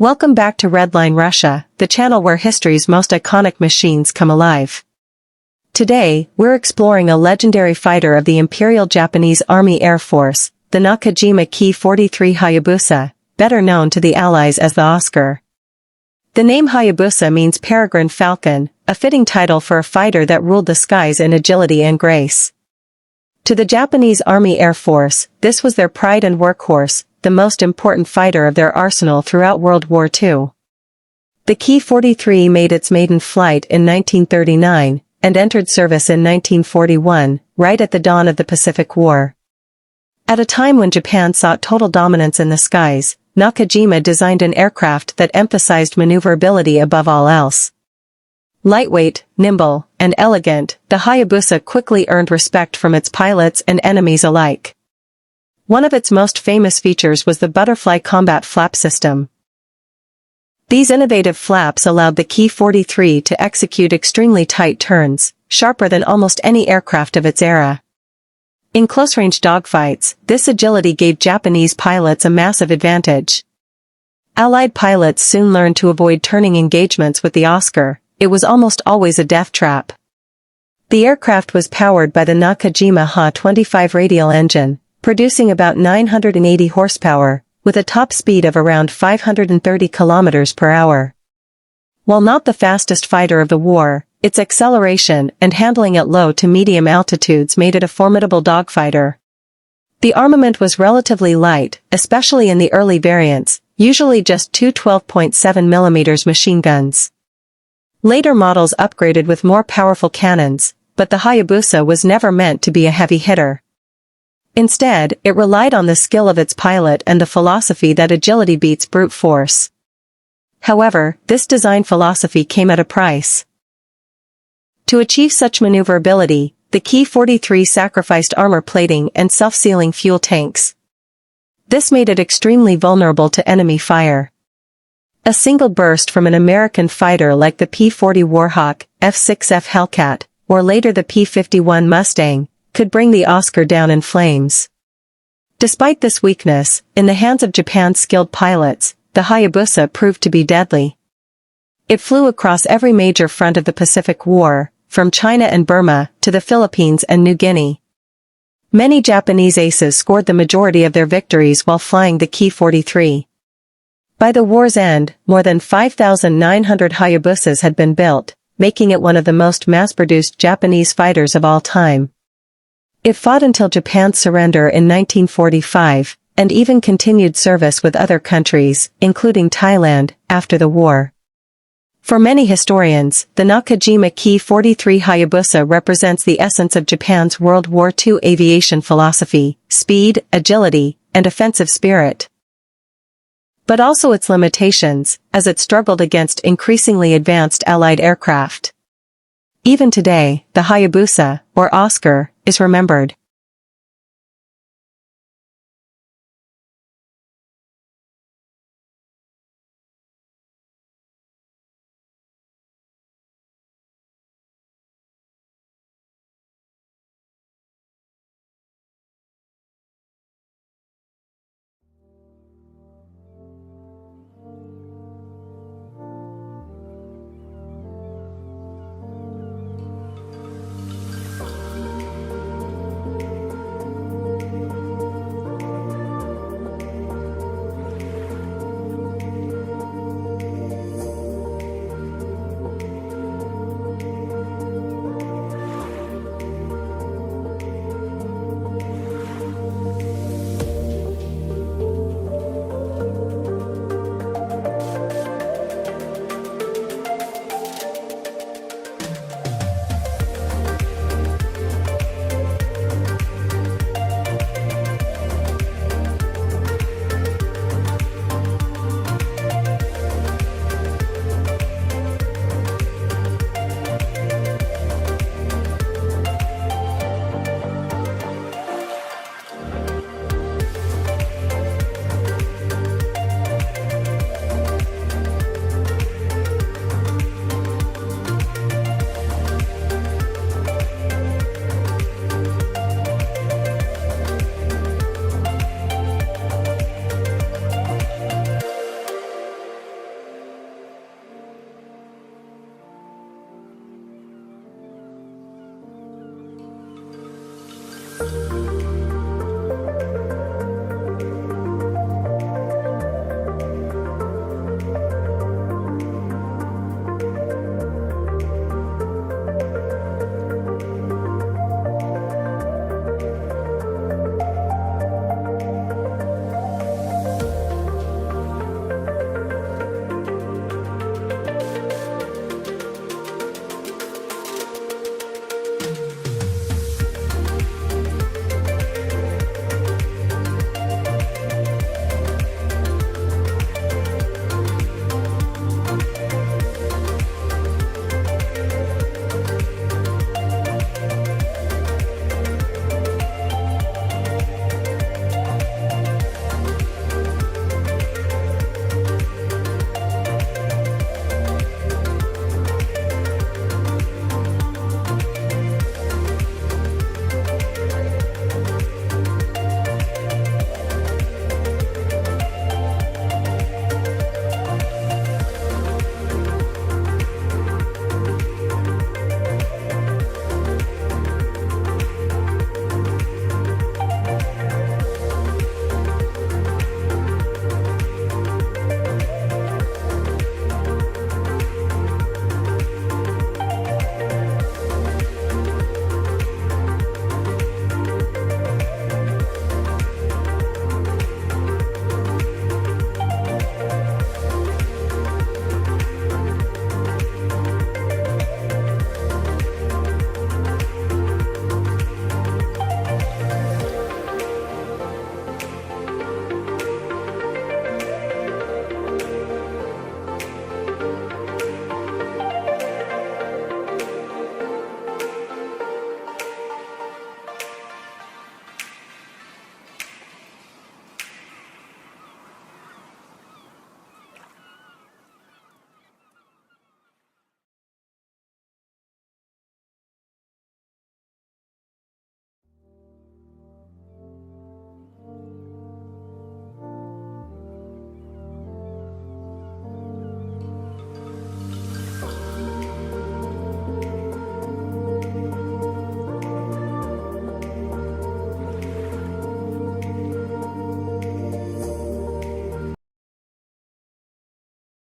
Welcome back to Redline Russia, the channel where history's most iconic machines come alive. Today, we're exploring a legendary fighter of the Imperial Japanese Army Air Force, the Nakajima Ki-43 Hayabusa, better known to the Allies as the Oscar. The name Hayabusa means peregrine falcon, a fitting title for a fighter that ruled the skies in agility and grace. To the Japanese Army Air Force, this was their pride and workhorse, the most important fighter of their arsenal throughout World War II. The Ki-43 made its maiden flight in 1939, and entered service in 1941, right at the dawn of the Pacific War. At a time when Japan sought total dominance in the skies, Nakajima designed an aircraft that emphasized maneuverability above all else. Lightweight, nimble, and elegant, the Hayabusa quickly earned respect from its pilots and enemies alike. One of its most famous features was the butterfly combat flap system. These innovative flaps allowed the Ki-43 to execute extremely tight turns, sharper than almost any aircraft of its era. In close-range dogfights, this agility gave Japanese pilots a massive advantage. Allied pilots soon learned to avoid turning engagements with the Oscar. It was almost always a death trap. The aircraft was powered by the Nakajima Ha-25 radial engine, producing about 980 horsepower, with a top speed of around 530 kilometers per hour. While not the fastest fighter of the war, its acceleration and handling at low to medium altitudes made it a formidable dogfighter. The armament was relatively light, especially in the early variants, usually just two 12.7mm machine guns. Later models upgraded with more powerful cannons, but the Hayabusa was never meant to be a heavy hitter. Instead, it relied on the skill of its pilot and the philosophy that agility beats brute force. However, this design philosophy came at a price. To achieve such maneuverability, the Ki-43 sacrificed armor plating and self-sealing fuel tanks. This made it extremely vulnerable to enemy fire. A single burst from an American fighter like the P-40 Warhawk, F-6F Hellcat, or later the P-51 Mustang, could bring the Oscar down in flames. Despite this weakness, in the hands of Japan's skilled pilots, the Hayabusa proved to be deadly. It flew across every major front of the Pacific War, from China and Burma to the Philippines and New Guinea. Many Japanese aces scored the majority of their victories while flying the Ki-43. By the war's end, more than 5,900 Hayabusas had been built, making it one of the most mass-produced Japanese fighters of all time. It fought until Japan's surrender in 1945, and even continued service with other countries, including Thailand, after the war. For many historians, the Nakajima Ki-43 Hayabusa represents the essence of Japan's World War II aviation philosophy, speed, agility, and offensive spirit. But also its limitations, as it struggled against increasingly advanced Allied aircraft. Even today, the Hayabusa, or Oscar, is remembered.